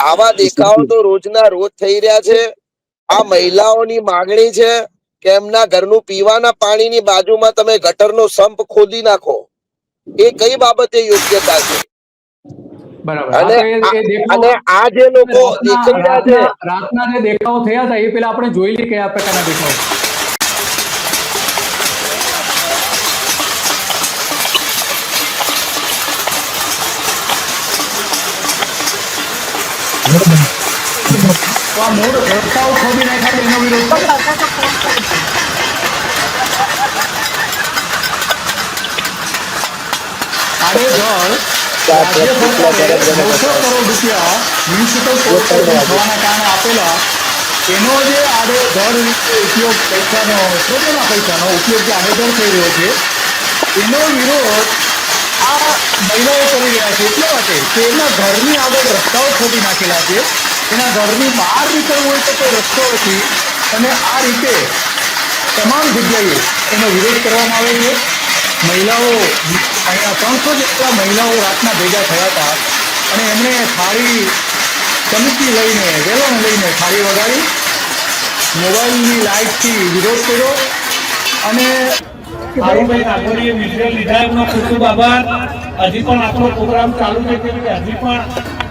આવા દેખાવો તો રોજના રોજ થઈ રહ્યા છે। આ મહિલાઓની માંગણી છે કે એમના ઘરનું પીવાના પાણીની બાજુમાં તમે ગટરનો સંપ ખોદી નાખો। એ કઈ બાબતે યોગ્યતા છે? બરાબર। અને આ જે લોકો દેખાઈ રહ્યા છે, રાતના જે દેખાવો થયા હતા એ પેલા આપણે જોઈ લઈએ કયા પ્રકારના દેખાવો। તો આ મૂળ રસ્તાઓ ખોદી નાખ્યા એનો વિરોધ છે। આડેધડ રાજ્ય સરકારે 900 કરોડ રૂપિયા મ્યુનિસિપલ કોર્પોરેશન થવાના કારણે આપેલા, એનો જે આડેધડ રીતે ઉપયોગ પૈસાનો સ્ત્રોતોના પૈસાનો ઉપયોગ જે આડેધડ થઈ રહ્યો છે એનો વિરોધ આ મહિલાઓ કરી રહ્યા છે। એટલા માટે કે એના ઘરની આગળ રસ્તાઓ ખોદી નાખેલા છે, એના ઘરની બહાર નીકળવું હોય તો કોઈ રસ્તો નથી, અને આ રીતે તમામ જગ્યાએ એનો વિરોધ કરવામાં આવે છે। મહિલાઓ અહીંયા 300 જેટલા મહિલાઓ રાતના ભેગા થયા હતા અને એમણે થાળી ચમચી લઈને વેલણ લઈને થાળી વગાડી, મોબાઈલની લાઇટથી વિરોધ કર્યો। અને આરુભાઈ નાગોરીએ વિઝ્યુઅલ લીધા, એમનો ખૂબ ખૂબ આભાર। હજી પણ આપણો પ્રોગ્રામ ચાલુ છે, હજી પણ